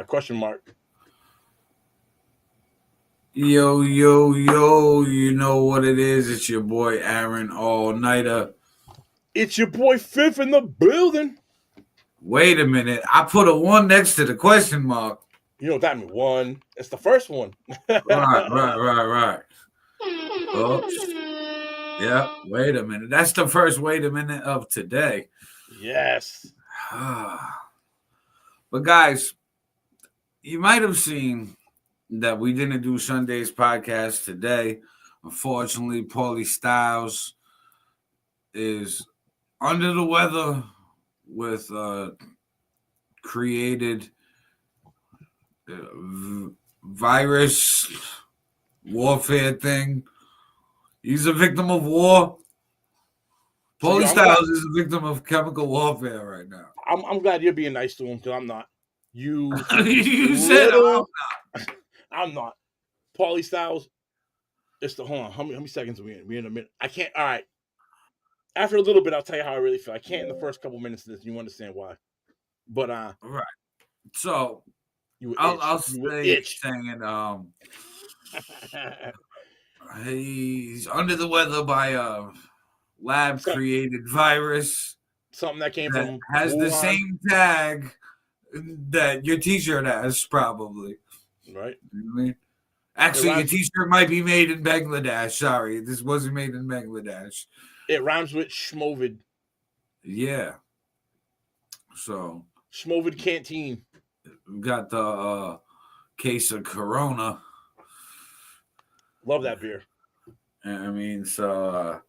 Question mark. Yo, yo, yo, you know what it is. It's your boy Aaron All Nighter. It's your boy Fifth in the building. Wait a minute. I put a one next to the question mark. You know what that means? One. It's the first one. Right. Oops. Yeah, wait a minute. That's the first wait a minute of today. Yes. But guys, you might have seen that we didn't do Sunday's podcast today. Unfortunately, Paulie Styles is under the weather with created virus warfare thing. He's a victim of war. Paulie Styles is a victim of chemical warfare right now. I'm glad you're being nice to him because I'm not. You said I'm not. Paulie Styles. It's the hold on. How many seconds are we in? We're in a minute. I can't. All right. After a little bit, I'll tell you how I really feel. I can't in the first couple minutes of this. You understand why? But right. So I'll say saying he's under the weather by a lab created virus. Something that came from has Wuhan. The same tag that your T-shirt has, probably. Right. You know what I mean? Actually, your T-shirt might be made in Bangladesh. Sorry, this wasn't made in Bangladesh. It rhymes with Schmovid. Yeah. So Schmovid Canteen. We got the case of Corona. Love that beer. I mean, so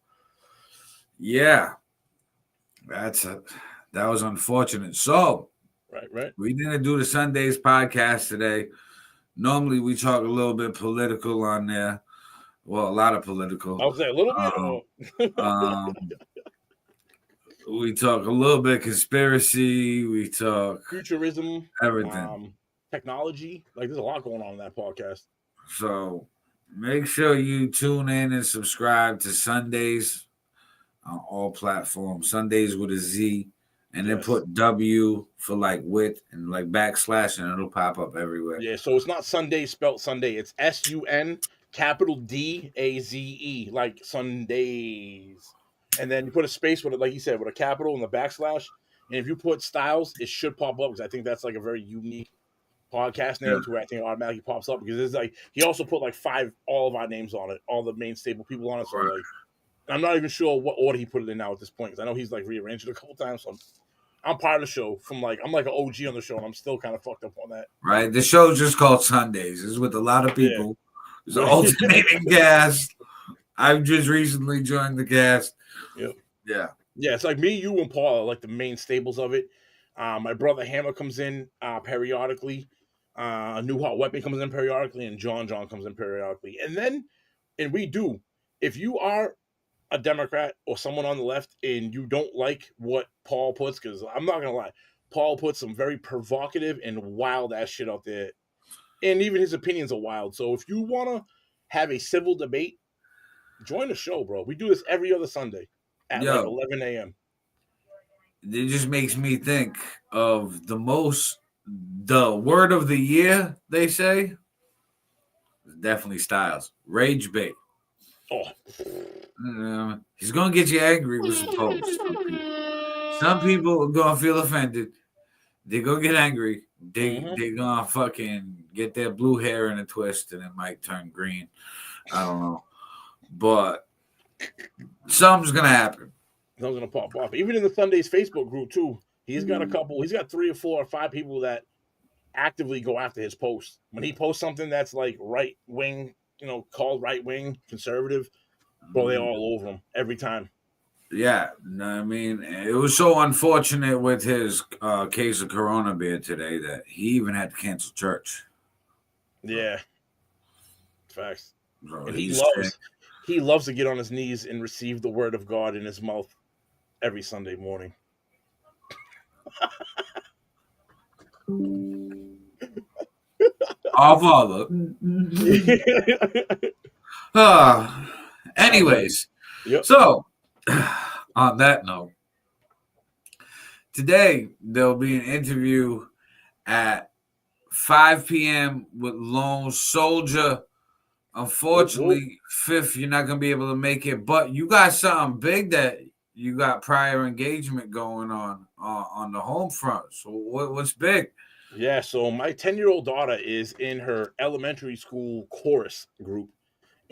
yeah, that was unfortunate. So right. We didn't do the Sundays podcast today. Normally, we talk a little bit political on there. Well, a lot of political. I was saying a little bit. We talk a little bit conspiracy. We talk futurism, everything, technology. Like there's a lot going on in that podcast. So make sure you tune in and subscribe to Sundays on all platforms. Sundays with a Z, and then put W for like width and like backslash, and it'll pop up everywhere. Yeah, so it's not Sunday spelled Sunday. It's SUN capital DAZE, like Sundays. And then you put a space with it, like you said, with a capital and the backslash. And if you put Styles, it should pop up because I think that's like a very unique podcast name to where I think it automatically pops up because it's like he also put like all of our names on it, all the main staple people on it. So like, I'm not even sure what order he put it in now at this point because I know he's like rearranged it a couple times. So I'm part of the show I'm like an OG on the show and I'm still kind of fucked up on that. Right, the show's just called Sundays. It's with a lot of people. It's an alternating cast. I've just recently joined the cast. Yep. Yeah. Yeah, it's like me, you, and Paul are like the main staples of it. My brother Hammer comes in periodically. A New Hot Weapon comes in periodically, and John comes in periodically. And we do. If you are a Democrat or someone on the left and you don't like what Paul puts, because I'm not gonna lie, Paul puts some very provocative and wild ass shit out there, and even his opinions are wild. So if you wanna have a civil debate, join the show, bro. We do this every other Sunday at like 11 a.m. It just makes me think of the word of the year, they say. Definitely Styles. Rage bait. Oh. He's going to get you angry with some posts. Some people are going to feel offended. They're going to get angry. They're going to fucking get their blue hair in a twist and it might turn green. I don't know. But something's going to happen. Something's going to pop off. Even in the Sundays Facebook group, too. He's got he's got 3 or 4 or 5 people that actively go after his posts. When he posts something that's like right wing, called right wing, conservative, bro, they all over him every time. Yeah, I mean, it was so unfortunate with his case of Corona beer today that he even had to cancel church. Yeah, facts. So and he loves to get on his knees and receive the word of God in his mouth every Sunday morning. Our Father. Anyways, so on that note, today there'll be an interview at 5 p.m. with Lone Soldier. Unfortunately, 5th, you're not gonna be able to make it, but you got something big that you got prior engagement going on the home front. So what's big? Yeah, so my 10-year-old daughter is in her elementary school chorus group,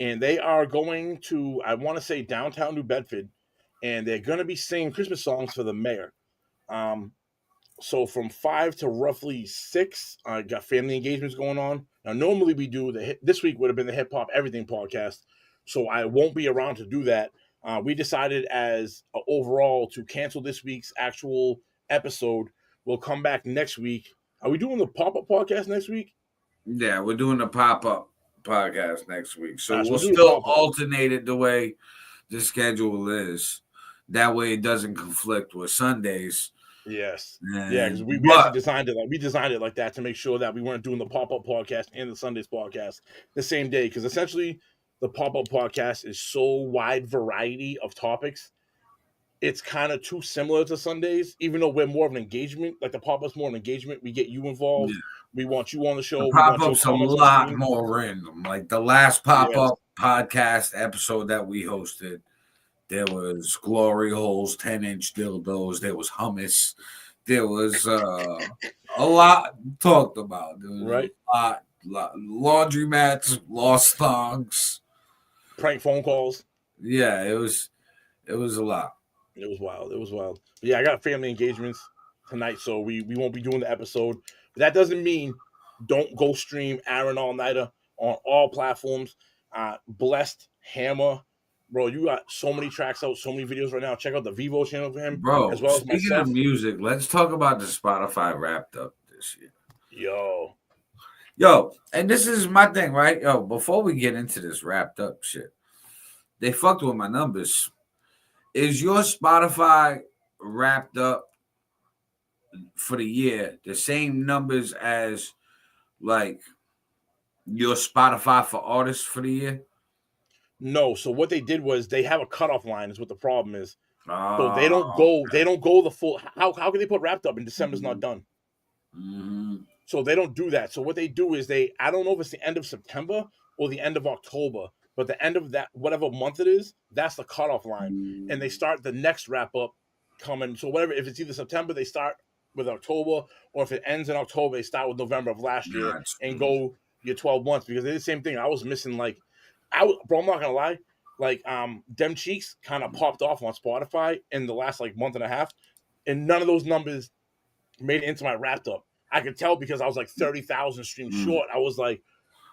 and they are going to, I want to say, downtown New Bedford, and they're going to be singing Christmas songs for the mayor. Um, so from 5 to roughly 6, I got family engagements going on. Now, normally we do this week would have been the Hip Hop Everything podcast, so I won't be around to do that. We decided as overall to cancel this week's actual episode. We'll come back next week. Are we doing the pop up podcast next week? Yeah, we're doing the pop-up podcast next week. So So we'll do the still pop-up. alternate it the way the schedule is. That way it doesn't conflict with Sundays. Yes. And, Yeah, because we actually designed it like that to make sure that we weren't doing the pop-up podcast and the Sundays podcast the same day. Because essentially the pop-up podcast is so wide variety of topics. It's kind of too similar to Sundays, even though we're more of an engagement. Like the pop-up's more an engagement. We get you involved. Yeah. We want you on the show. The pop-up's a lot more random. Like the last pop-up podcast episode that we hosted, there was glory holes, 10-inch dildos. There was hummus. There was a lot talked about. There was a lot laundry mats, lost thongs, prank phone calls. Yeah, it was a lot. It was wild. But yeah, I got family engagements tonight, so we won't be doing the episode. But that doesn't mean don't go stream Aaron All Nighter on all platforms. Blessed Hammer. Bro, you got so many tracks out, so many videos right now. Check out the Vivo channel for him. Bro, as well as speaking of music, let's talk about the Spotify Wrapped Up this year. Yo, and this is my thing, right? Yo, before we get into this Wrapped Up shit, they fucked with my numbers. Is your Spotify Wrapped Up for the year the same numbers as like your Spotify for artists for the year? No. So what they did was they have a cutoff line is what the problem is. So they don't go the full. How can they put Wrapped Up and December's not done? Mm-hmm. So they don't do that. So what they do is I don't know if it's the end of September or the end of October, but the end of that, whatever month it is, that's the cutoff line. And they start the next wrap up coming. So whatever, if it's either September, they start with October, or if it ends in October, they start with November of last year and go your 12 months, because they're the same thing. I was missing bro, I'm not gonna lie, like Dem Cheeks kind of popped off on Spotify in the last like month and a half, and none of those numbers made it into my Wrapped Up. I could tell because I was like 30,000 streams short. I was like,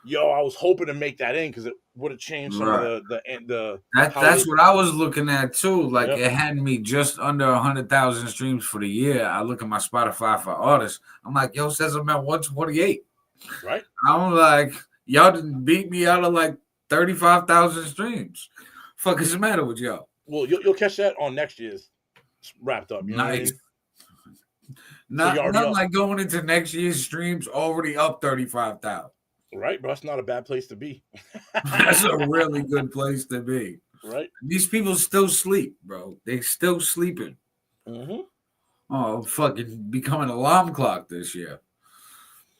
yo, I was hoping to make that in because it would have changed some of the That's what I was looking at too. Like it had me just under 100,000 streams for the year. I look at my Spotify for artists. I'm like, yo, says I'm at 128. Right. I'm like, y'all didn't beat me out of like 35,000 streams. Fuck is the matter with y'all? Well, you'll catch that on next year's Wrapped Up. You know what I mean? Not like going into next year's streams already up 35,000. Right, bro. That's not a bad place to be. That's a really good place to be. Right. These people still sleep, bro. They still sleeping. Mm-hmm. Oh, fucking becoming an alarm clock this year.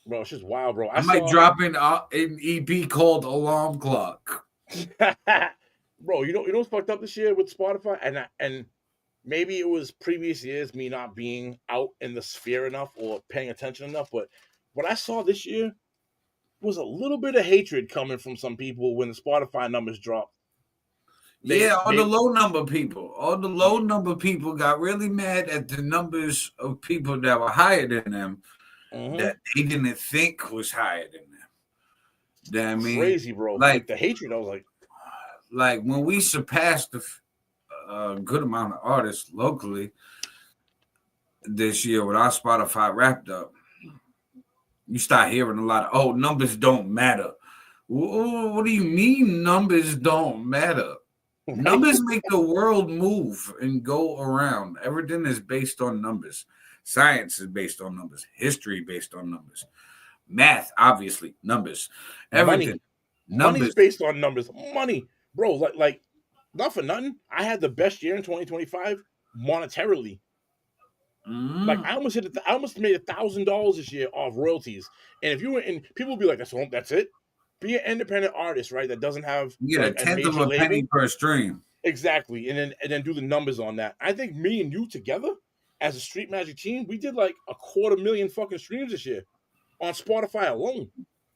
Bro, it's just wild, bro. I might drop in an EP called Alarm Clock. Bro, you know what's fucked up this year with Spotify? And maybe it was previous years, me not being out in the sphere enough or paying attention enough, but what I saw this year was a little bit of hatred coming from some people when the Spotify numbers dropped. All the low number people got really mad at the numbers of people that were higher than them that they didn't think was higher than them. That, I mean, crazy, bro. Like the hatred, I was like when we surpassed a good amount of artists locally this year with our Spotify Wrapped Up, you start hearing a lot of, numbers don't matter. What do you mean numbers don't matter? Numbers make the world move and go around. Everything is based on numbers. Science is based on numbers. History based on numbers. Math, obviously, numbers. Everything. Money's based on numbers. Money. Bro, like not for nothing, I had the best year in 2025 monetarily. Like I almost I almost made $1,000 this year off royalties. And if you were in, people would be like, that's it. Be an independent artist, right? That doesn't have You get like a a tenth of major a label. penny per stream. Exactly. And then do the numbers on that. I think me and you together as a Street Magic team, we did like 250,000 fucking streams this year on Spotify alone.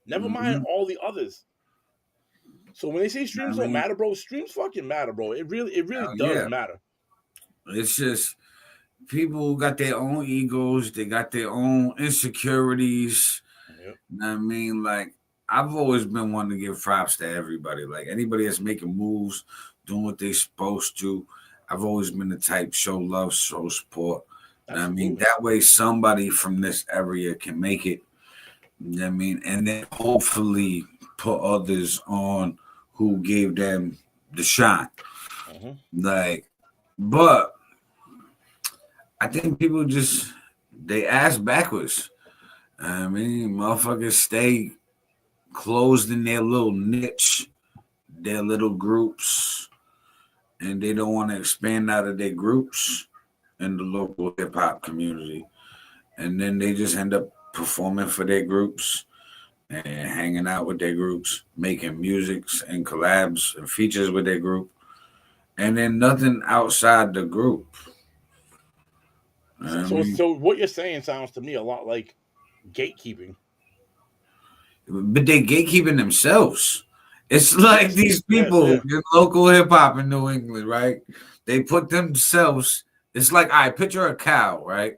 Never mind all the others. So when they say streams don't matter, bro, streams fucking matter, bro. It really does matter. It's just people got their own egos, they got their own insecurities. Yep. I mean, like, I've always been one to give props to everybody. Like, anybody that's making moves, doing what they're supposed to, I've always been the type show love, show support. I mean, that way somebody from this area can make it. You know what I mean? And then hopefully put others on who gave them the shot. Like, but I think people just, they ass backwards. I mean, motherfuckers stay closed in their little niche, their little groups, and they don't want to expand out of their groups in the local hip hop community. And then they just end up performing for their groups and hanging out with their groups, making musics and collabs and features with their group, and then nothing outside the group. So what you're saying sounds to me a lot like gatekeeping. But they gatekeeping themselves. It's like these people in local hip hop in New England, right? They put themselves. It's like, I picture a cow, right?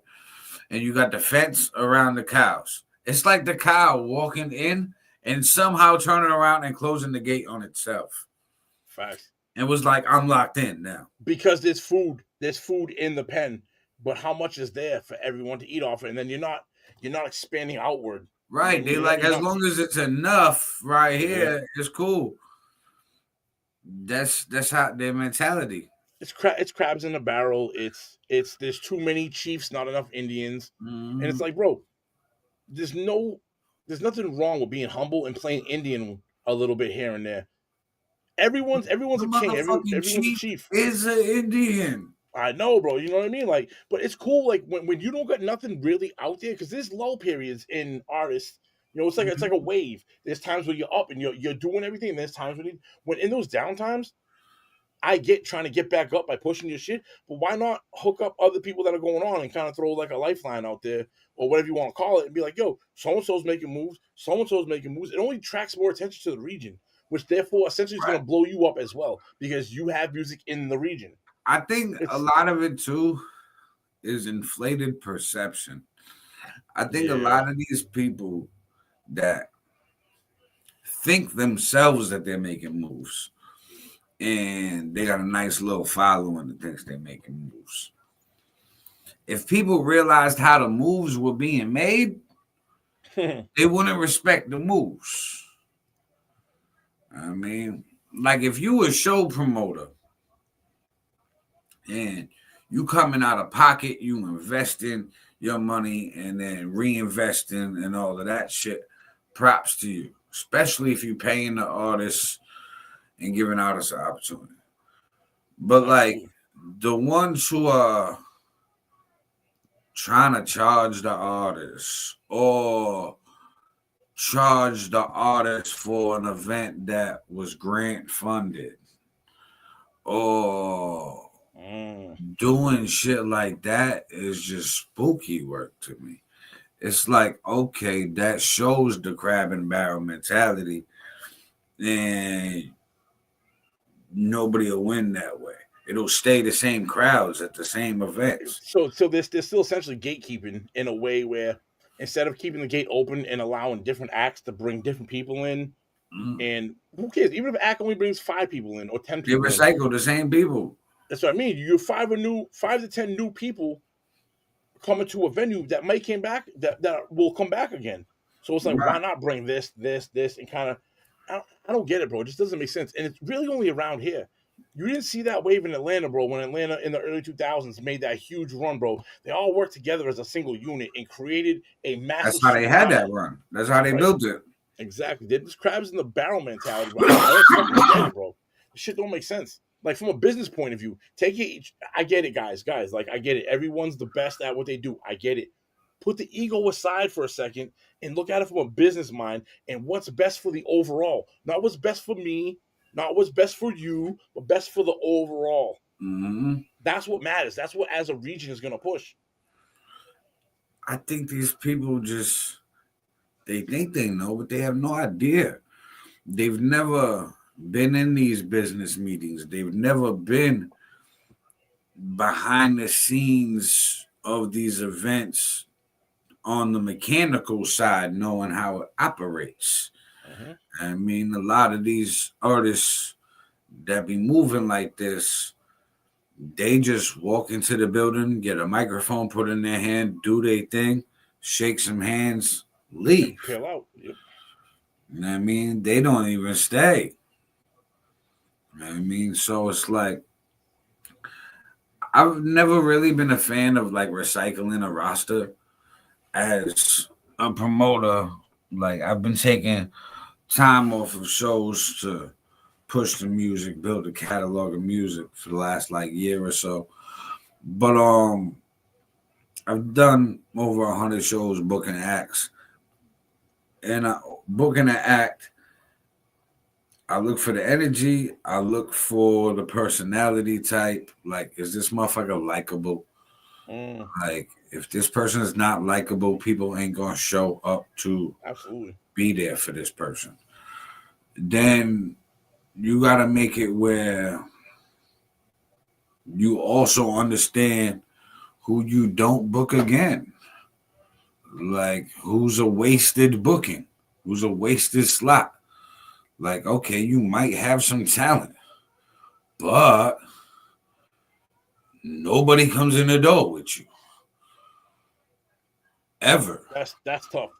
And you got the fence around the cows. It's like the cow walking in and somehow turning around and closing the gate on itself. Facts. It was like, I'm locked in now. Because there's food in the pen, but how much is there for everyone to eat off it? And then you're not expanding outward. Right. They're like, as long as it's enough right here, it's cool. That's how their mentality. It's crabs in a barrel. It's there's too many chiefs, not enough Indians. And it's like, bro, there's nothing wrong with being humble and playing Indian a little bit here and there. Everyone's a king. Everyone's a chief. Is an Indian. I know, bro. You know what I mean? Like, but it's cool. Like when you don't got nothing really out there, because there's lull periods in artists. You know, it's like a wave. There's times where you're up and you're doing everything. And there's times when in those downtimes, I get trying to get back up by pushing your shit. But why not hook up other people that are going on and kind of throw like a lifeline out there or whatever you want to call it and be like, yo, so and so's making moves. So and so's making moves. It only attracts more attention to the region, which therefore essentially is going to blow you up as well because you have music in the region. I think a lot of it too is inflated perception. I think a lot of these people that think themselves that they're making moves and they got a nice little following that thinks they're making moves. If people realized how the moves were being made, they wouldn't respect the moves. I mean, like if you were a show promoter and you coming out of pocket, you investing your money and then reinvesting and all of that shit, props to you, especially if you're paying the artists and giving artists an opportunity. But like the ones who are trying to charge the artists or charge the artist for an event that was grant funded or doing shit like that is just spooky work to me. It's like, okay, that shows the crab and barrel mentality, and nobody will win that way. It'll stay the same crowds at the same events. So there's still essentially gatekeeping in a way where instead of keeping the gate open and allowing different acts to bring different people in, and who cares? Even if an act only brings 5 people in or 10 people, they recycle the same people. That's what I mean. You have 5 to 10 new people coming to a venue that might came back that will come back again. So it's like, why not bring this, and kind of? I don't get it, bro. It just doesn't make sense, and it's really only around here. You didn't see that wave in Atlanta, bro. When Atlanta in the early 2000s made that huge run, bro, they all worked together as a single unit and created a massive. That's how they had that run. That's how they built it. Exactly. There's crabs in the barrel mentality, bro. Bro. This shit don't make sense. Like from a business point of view, take it. I get it, guys. Like I get it. Everyone's the best at what they do. I get it. Put the ego aside for a second and look at it from a business mind and what's best for the overall. Not what's best for me, not what's best for you, but best for the overall. Mm-hmm. That's what matters. That's what as a region is going to push. I think these people just they think they know, but they have no idea. They've never been in these business meetings. They've never been behind the scenes of these events on the mechanical side, knowing how it operates. Mhm. I mean, a lot of these artists that be moving like this, they just walk into the building, get a microphone put in their hand, do their thing, shake some hands, leave. Peel out. Yep. You know what I mean? They don't even stay. You know what I mean? So it's like, I've never really been a fan of like recycling a roster as a promoter. Like, I've been taking time off of shows to push the music, build a catalog of music for the last like year or so. But I've done over 100 shows booking acts. And booking an act, I look for the energy. I look for the personality type. Like, is this motherfucker likable? Like, if this person is not likable, people ain't gonna show up to Absolutely be there for this person. Then you gotta make it where you also understand who you don't book again. Like, who's a wasted booking? Who's a wasted slot? Like, okay, you might have some talent, but nobody comes in the door with you. Ever. that's tough.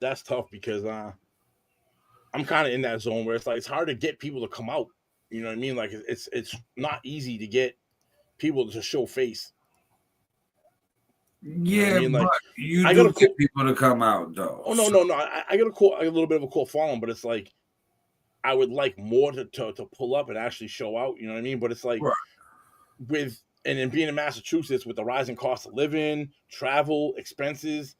That's tough because I'm kind of in that zone where it's like it's hard to get people to come out. You know what I mean? Like it's not easy to get people to show face. Yeah, I mean, like, but you I do got get people to come out though. Oh no! I got a little bit of a cool following, but it's like I would like more to pull up and actually show out. You know what I mean? But it's like Right. with and in being in Massachusetts with the rising cost of living, travel expenses,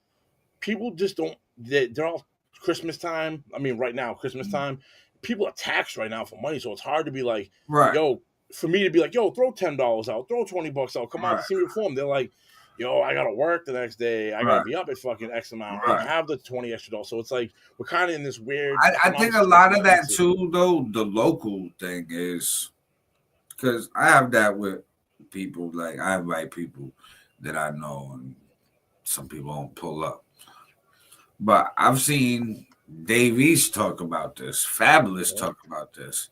people just don't. They're all Christmas time. I mean, right now Christmas time, people are taxed right now for money, so it's hard to be like, Right. yo, for me to be like, yo, throw $10 out, throw $20 out, come out to see me perform. They're like, yo, I gotta work the next day. I gotta be up at fucking X amount. I don't have the 20 extra dollars. So it's like we're kind of in this weird. I think a lot of that too, though, the local thing is because I have that with people. Like, I invite people that I know, and some people don't pull up. But I've seen Dave East talk about this, Fabulous talk about this,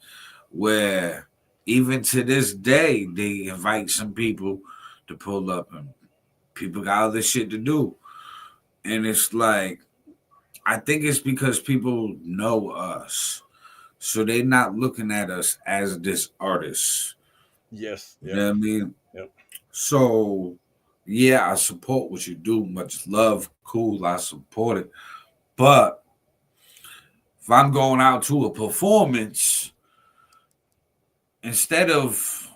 where even to this day they invite some people to pull up and people got other shit to do. And it's like, I think it's because people know us. So they're not looking at us as this artist. Yes. You know what I mean? Yep. So, yeah, I support what you do. Much love. Cool. I support it. But if I'm going out to a performance, instead of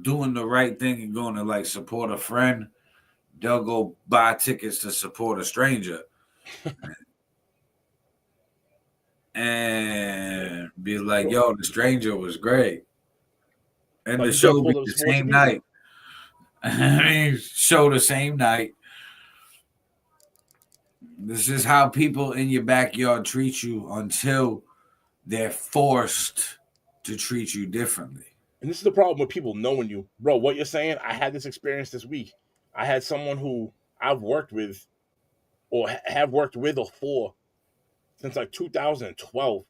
doing the right thing and going to like support a friend, they'll go buy tickets to support a stranger and be like, yo, the stranger was great. And Like, the show be the same night. I mean, show the same night. This is how people in your backyard treat you until they're forced to treat you differently. And this is the problem with people knowing you. Bro, what you're saying, I had this experience this week. I had someone who I've worked with or have worked with or for since like 2012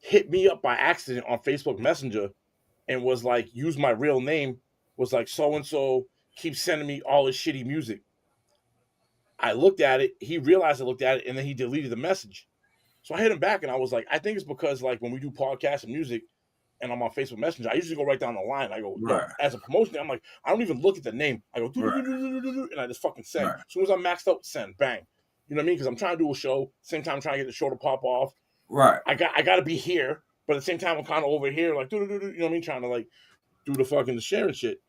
hit me up by accident on Facebook Messenger and was like, use my real name, was like, so-and-so keeps sending me all this shitty music. I looked at it, he realized I looked at it, and then he deleted the message. So I hit him back and I was like, I think it's because like when we do podcasts and music and I'm on Facebook Messenger, I usually go right down the line. I go, as a promotion, I'm like, I don't even look at the name. I go, and I just fucking send. As soon as I'm maxed out, send, bang. You know what I mean? Because I'm trying to do a show, same time I'm trying to get the show to pop off. Right. I got to be here. But at the same time, I'm kind of over here, like, you know what I mean, trying to like do the fucking sharing shit.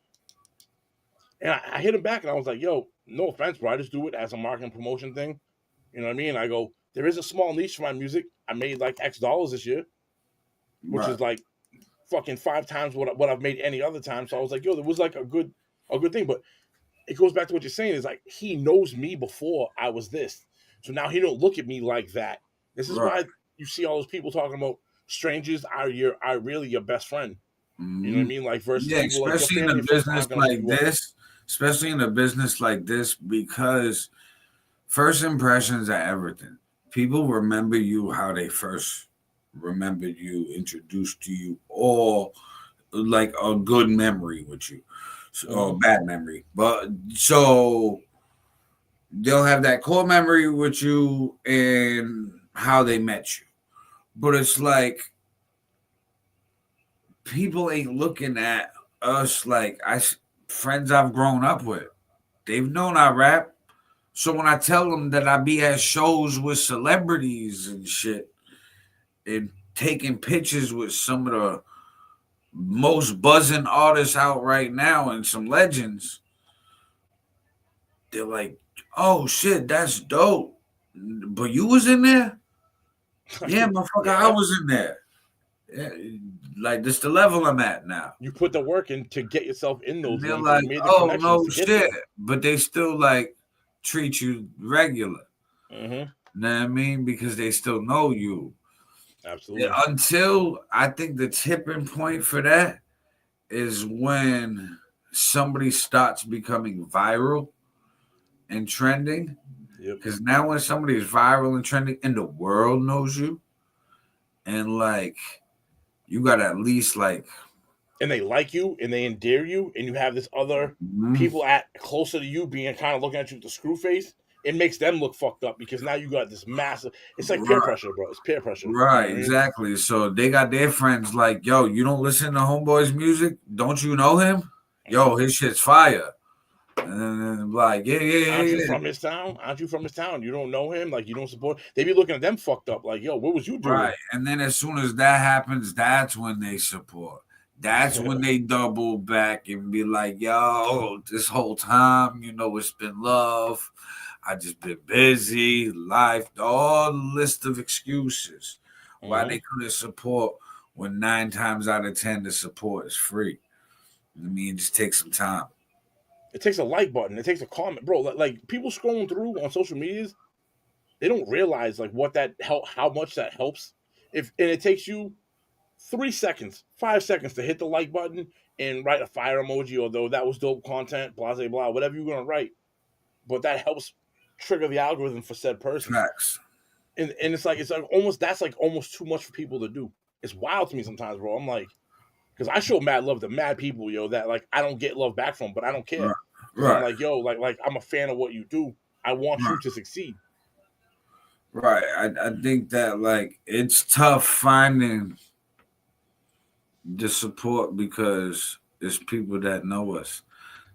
And I hit him back, and I was like, "Yo, no offense, bro. I just do it as a marketing promotion thing. You know what I mean?" I go, "There is a small niche for my music. I made like X dollars this year, which is like fucking 5 times what I've made any other time." So I was like, "Yo, there was like a good thing." But it goes back to what you're saying, is like he knows me before I was this, so now he don't look at me like that. This is why you see all those people talking about strangers are really your best friend. Mm-hmm. You know what I mean? Like versus people especially like in a business like this. Especially in a business like this, because first impressions are everything. People remember you how they first remembered you, introduced to you, or like a good memory with you, or bad memory. But so they'll have that core memory with you and how they met you. But it's like people ain't looking at us like friends I've grown up with. They've known I rap. So when I tell them that I be at shows with celebrities and shit and taking pictures with some of the most buzzing artists out right now and some legends, they're like, "Oh shit, that's dope. But you was in there?" Yeah, motherfucker, I was in there. Yeah, like this the level I'm at now. You put the work in to get yourself in those they're rooms. like, Made the "Oh no to shit," but they still like treat you regular. Mm-hmm. You know what I mean? Because they still know you. Absolutely. Yeah, until I think the tipping point for that is when somebody starts becoming viral and trending. Because now when somebody's viral and trending and the world knows you, and like you got at least like, and they like you and they endear you, and you have this other people at closer to you being kind of looking at you with the screw face, it makes them look fucked up because now you got this massive. It's like peer pressure, bro. It's peer pressure. Right, you know exactly. So they got their friends like, "Yo, you don't listen to Homeboy's music? Don't you know him? Yo, his shit's fire." And then like, yeah. Aren't you from his town? Aren't you from his town? You don't know him? Like you don't support. They be looking at them fucked up. Like, yo, what was you doing? Right. And then as soon as that happens, that's when they support. That's when they double back and be like, "Yo, this whole time, you know, it's been love. I just been busy, life, all the list of excuses why they couldn't support when 9 times out of 10 the support is free." I mean, it just takes some time. It takes a like button. It takes a comment, bro. Like people scrolling through on social medias, they don't realize like what that how much that helps. And it takes you 3 seconds, 5 seconds to hit the like button and write a fire emoji, although that was dope content, blah blah blah, whatever you're gonna write. But that helps trigger the algorithm for said person. Facts. And it's like almost too much for people to do. It's wild to me sometimes, bro. I'm like, because I show mad love to mad people, yo, that like I don't get love back from, but I don't care. Right. I'm like, yo, like I'm a fan of what you do. I want you to succeed. Right. I think that like it's tough finding the support because it's people that know us.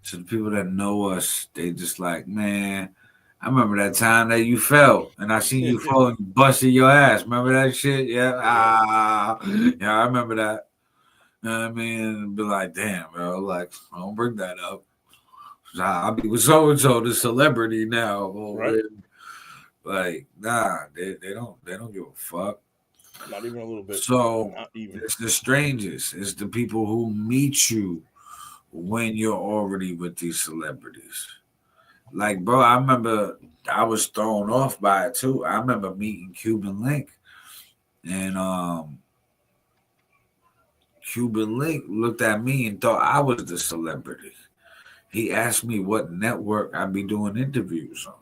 So the people that know us, they just like, man, I remember that time that you fell and I seen you fall and busted your ass. Remember that shit? Yeah. Yeah, I remember that. You know what I mean? Be like, damn, bro, like, don't bring that up. I'll be with so and so, the celebrity now. Right. Like, nah, they don't give a fuck. Not even a little bit. So it's the strangers. It's the people who meet you when you're already with these celebrities. Like, bro, I remember I was thrown off by it too. I remember meeting Cuban Link, and Cuban Link looked at me and thought I was the celebrity. He asked me what network I'd be doing interviews on.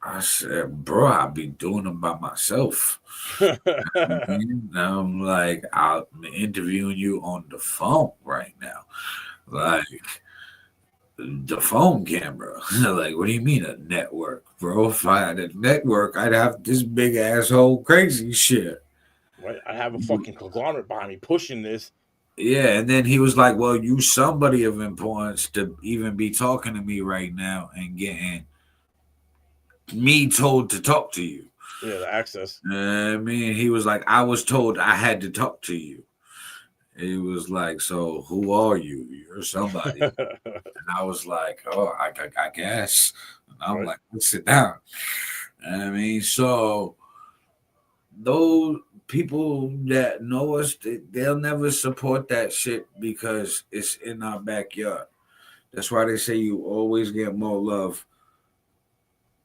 I said, bro, I'll be doing them by myself. I'm like, I'm interviewing you on the phone right now. Like, the phone camera. Like, what do you mean a network? Bro, if I had a network, I'd have this big asshole crazy shit. Right? I have a fucking conglomerate behind me pushing this. Yeah, and then he was like, well, you somebody of importance to even be talking to me right now and getting me told to talk to you. Yeah, the access. I mean, he was like, I was told I had to talk to you. He was like, so who are you? You're somebody. And I was like, oh, I guess. And I'm Right. like, let's sit down. I mean, so those people that know us, they'll never support that shit because it's in our backyard. That's why they say you always get more love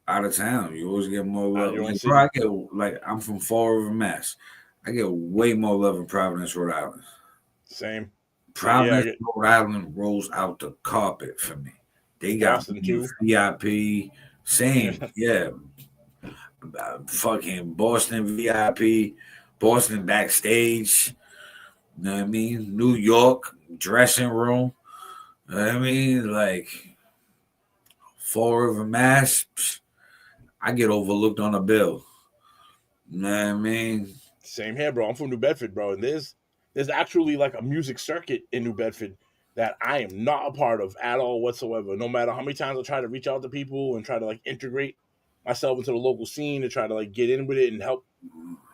out of town. You always get more Out of love. your own Like, bro, city. I get like I'm from Fall River, Mass. I get way more love in Providence, Rhode Island. Same. Yeah, I Providence, get Rhode Island rolls out the carpet for me. They got Boston me in too. VIP. Same, Yeah. yeah. Fucking Boston VIP, Boston backstage. You know what I mean? New York dressing room. You know what I mean? Like Fall River, Mass. I get overlooked on a bill. You know what I mean? Same here, bro. I'm from New Bedford, bro, and there's actually like a music circuit in New Bedford that I am not a part of at all whatsoever. No matter how many times I try to reach out to people and try to like integrate myself into the local scene to try to like get in with it and help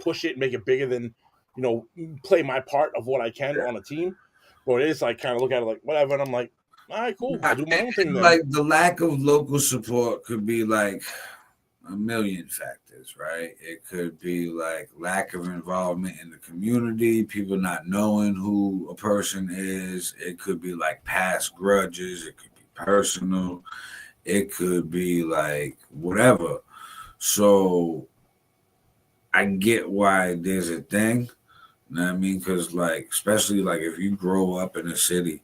push it, make it bigger than play my part of what I can on a team. But it's like kind of look at it like whatever, and I'm like, all right, cool. I'll do my own thing then. Like the lack of local support could be like a million factors, right? It could be like lack of involvement in the community, people not knowing who a person is. It could be like past grudges. It could be personal. It could be like whatever. So I get why there's a thing. You know what I mean? Because like, especially like if you grow up in a city,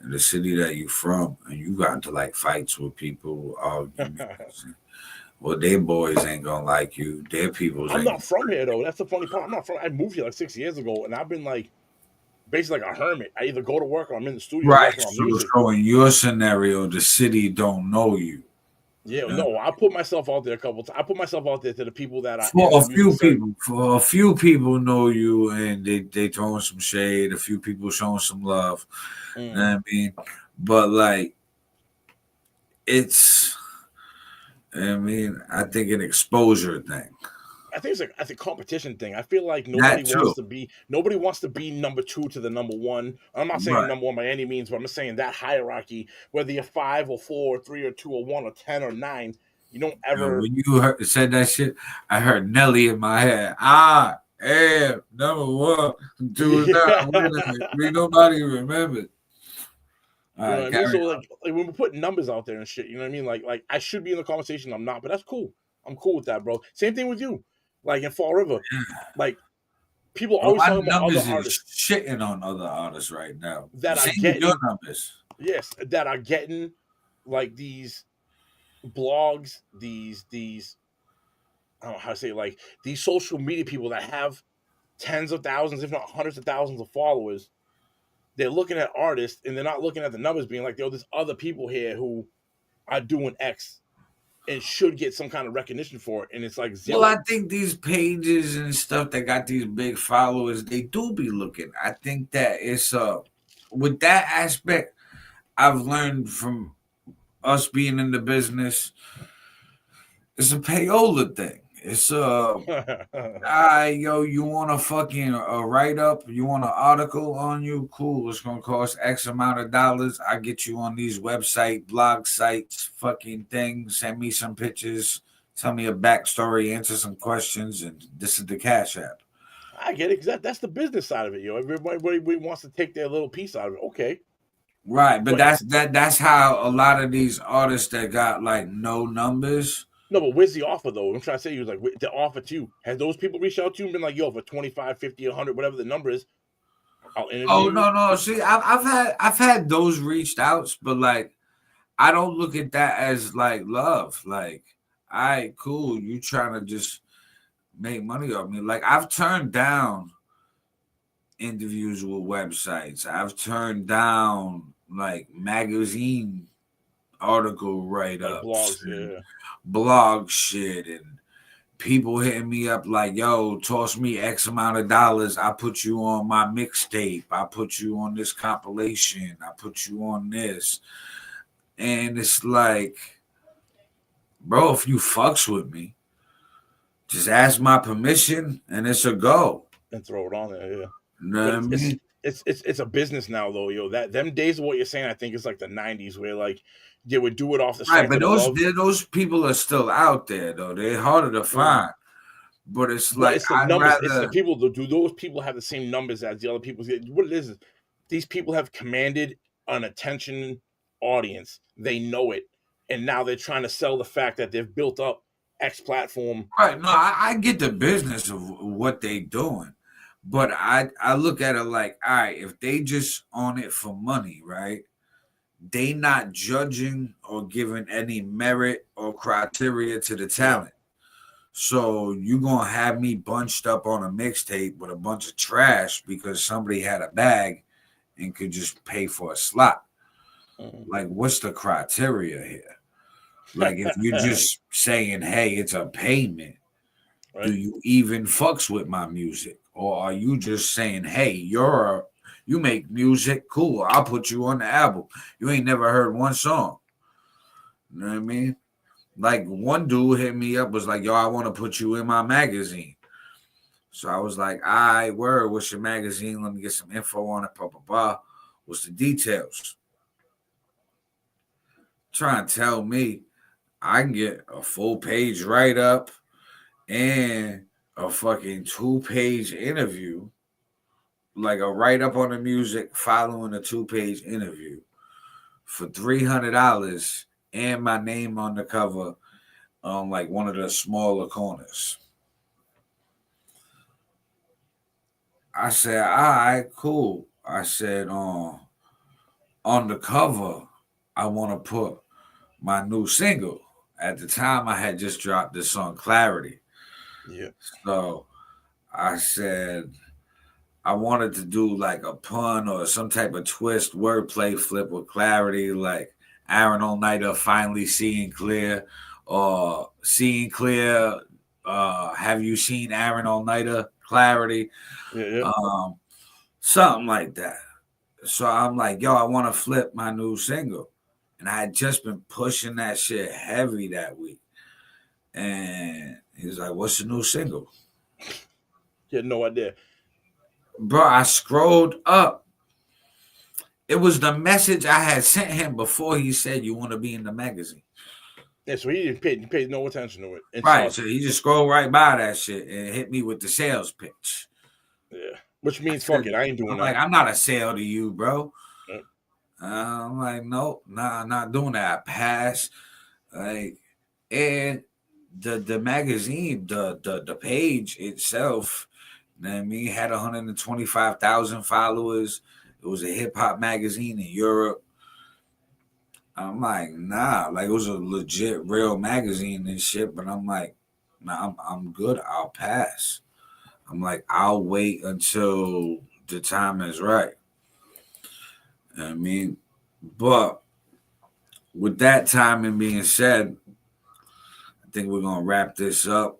in the city that you from, and you got into like fights with people, arguments. Well, their boys ain't gonna like you. Their peoples I'm ain't. not from here though. That's the funny part. I'm not from. I moved here like 6 years ago, and I've been like basically like a hermit. I either go to work or I'm in the studio Right. working on So, music. so in your scenario, the city don't know you. Yeah, You know? no, I put myself out there a couple times. I put myself out there to the people that are in For the a music few circuit. people, know you, and they throwing some shade. A few people showing some love. You know what I mean? But like, it's. I mean, I think an exposure thing. I think it's a competition thing. I feel like That too. nobody wants to be number two to the number one. I'm not saying Right. number one by any means, but I'm just saying that hierarchy, whether you're 5 or 4 or 3 or 2 or 1 or 10 or 9, you don't ever. When you said that shit, I heard Nelly in my head. I am number one. Do not Yeah. win. Nobody remembered. All You know right, what I mean? carry So like when we're putting numbers out there and shit, you know what I mean? Like I should be in the conversation, I'm not, but that's cool. I'm cool with that, bro. Same thing with you. Like in Fall River, like people on. always My talking about other numbers is artists shitting on other artists right now. that are Same with your getting numbers. yes, that are getting like these blogs, these I don't know how to say it, like these social media people that have tens of thousands, if not hundreds of thousands of followers. They're looking at artists and they're not looking at the numbers, being like, "Yo, there's other people here who are doing X and should get some kind of recognition for it," and it's like Well, I zero. think these pages and stuff that got these big followers, they do be looking. I think that it's with that aspect, I've learned from us being in the business, it's a payola thing. It's yo, you want a fucking write up? You want an article on you? Cool. It's gonna cost X amount of dollars. I get you on these website, blog sites, fucking things. Send me some pictures. Tell me a backstory. Answer some questions, and this is the Cash App. I get it because that's the business side of it, yo. Everybody wants to take their little piece out of it. Okay, Right, but but that's how a lot of these artists that got like no numbers. no, but where's the offer though? I'm trying to say, you like the offer to you. Has those people reached out to you and been like, "Yo, for 25, 50, 100, whatever the number is, I'll interview Oh you." no. See, I've had those reached outs, but like I don't look at that as like love. Like, all right, cool. You trying to just make money off me. Like, I've turned down interviews with websites. I've turned down like magazine article write Like ups blogs, and yeah. blog shit and people hitting me up like, yo, toss me X amount of dollars. I put you on my mixtape. I put you on this compilation. I put you on this. And it's like, bro, if you fucks with me, Just ask my permission, and it's a go. And throw it on there. Yeah. You know But what I mean? it's a business now though, yo. That them days of what you're saying, I think is like the '90s where like they would do it off the Right, strength but of the love. those people are still out there though. They're harder to find. But it's But like it's the I'd numbers. It's the rather. people. Do those people have the same numbers as the other people? What it is these people have commanded an attention audience. They know it, and now they're trying to sell the fact that they've built up X platform. Right, no, I get the business of what they doing, but I look at it like, all right, if they just on it for money, right? They not judging or giving any merit or criteria to the talent. So you gonna have me bunched up on a mixtape with a bunch of trash because somebody had a bag and could just pay for a slot. Like, what's the criteria here? Like, if you're just saying, hey, it's a payment, Right. do you even fucks with my music? Or are you just saying, hey, you make music, cool, I'll put you on the album. You ain't never heard one song. You know what I mean? Like, one dude hit me up, was like, yo, I want to put you in my magazine. So I was like, all right, word, what's your magazine? Let me get some info on it, blah, blah, blah. What's the details? Trying to tell me I can get a full page write-up and a fucking 2-page interview, like a write-up on the music following a 2-page interview for $300 and my name on the cover on like one of the smaller corners. I said, all right, cool. I said, on the cover, I want to put my new single. At the time, I had just dropped the song Clarity. Yeah. So I said, I wanted to do like a pun or some type of twist, wordplay flip with Clarity, like Aaron Onita finally seeing clear, or seeing clear. Have you seen Aaron Onita? Clarity. Yeah. Something like that. So I'm like, yo, I want to flip my new single. And I had just been pushing that shit heavy that week. And he's like, what's the new single? He had no idea. Bro, I scrolled up. It was the message I had sent him before he said, you want to be in the magazine. Yeah, so he paid no attention to it. And right. So he just scrolled right by that shit and hit me with the sales pitch. Yeah. Which means, fuck it, I ain't doing that. Like, I'm not a sale to you, bro. Yep. I'm like, nope, nah, I'm not doing that. I pass. Like, and the magazine, the page itself, you know what I mean, had 125,000 followers. It was a hip hop magazine in Europe. I'm like, nah, like it was a legit real magazine and shit, but I'm like, nah, I'm good. I'll pass. I'm like, I'll wait until the time is right. I mean, but with that timing being said, I think we're gonna wrap this up.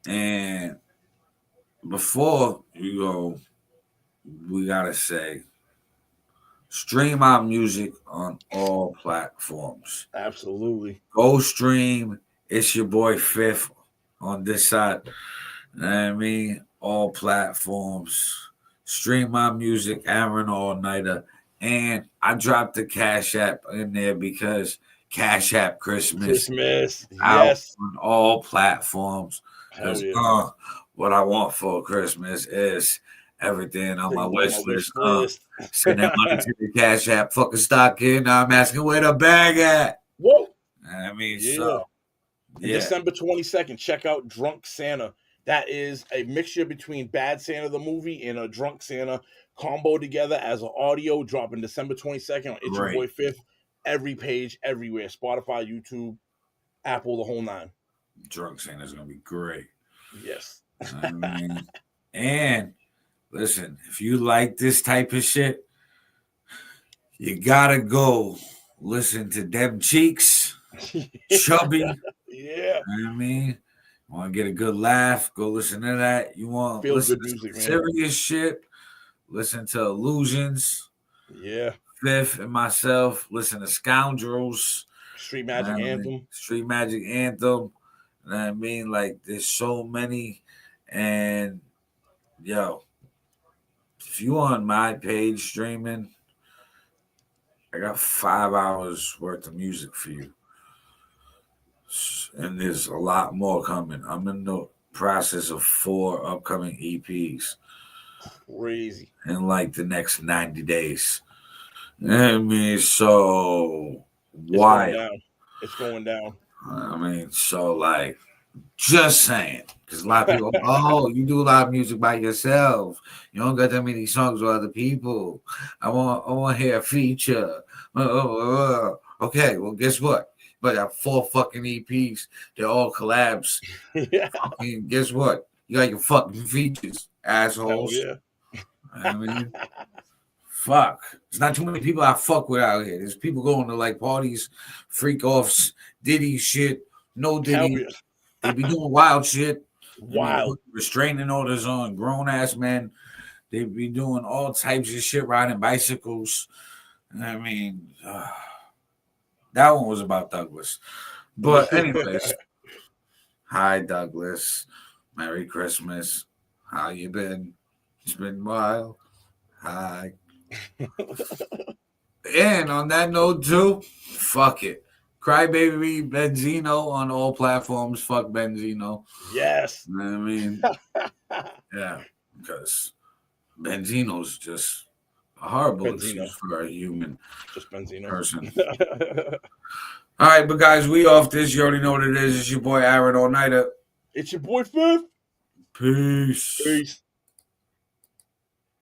And before you go, we gotta say, stream our music on all platforms. Absolutely. Go stream. It's your boy Fifth on this side. You know what I mean? All platforms. Stream my music, Aaron All-Nighter. And I dropped the Cash App in there because Cash App Christmas out yes, on all platforms. Because yeah. what I want for Christmas is everything on my wish list. Send that money to the Cash App fucking stock in. Now I'm asking where the bag at. Whoa. I mean, yeah. so yeah. December 22nd, check out Drunk Santa. That is a mixture between Bad Santa the movie and a Drunk Santa combo together as an audio, dropping December 22nd on It's Your Boy Fifth. Every page, everywhere. Spotify, YouTube, Apple, the whole nine. Drunk Santa's gonna be great. Yes. I mean, and listen, if you like this type of shit, you gotta go listen to Dem Cheeks, Chubby. Yeah. I mean, you want to get a good laugh, go listen to that. You want to listen good music, to serious shit, listen to Illusions. Yeah. Fifth and myself, listen to Scoundrels. Street Magic Anthem. Street Magic Anthem. You know what I mean? Like, there's so many, and yo, if you on my page streaming, I got 5 hours worth of music for you, and there's a lot more coming. I'm in the process of 4 upcoming EPs Crazy. in like the next 90 days. I mean, so why? It's going down. I mean, so like, just saying, because a lot of people, oh, you do a lot of music by yourself. You don't got that many songs with other people. I want to hear a feature. Okay, well, guess what? But I have 4 fucking EPs. They're all collabs. Yeah. Fucking, guess what? You got your fucking features, assholes. Hell yeah. I mean, fuck. There's not too many people I fuck with out here. There's people going to like parties, freak offs, Diddy shit, no Diddy. Yeah. They be doing wild shit. Wild. Restraining orders on grown ass men. They be doing all types of shit, riding bicycles. I mean, that one was about Douglas. But anyways, hi Douglas. Merry Christmas. How you been? It's been a while. Hi. And on that note too, fuck it. Crybaby Benzino on all platforms. Fuck Benzino. Yes. You know what I mean? Yeah, because Benzino's just a horrible excuse for a human person. All right, but guys, we off this. You already know what it is. It's your boy Aaron All Nighter. It's your boy Fifth. Peace. Peace.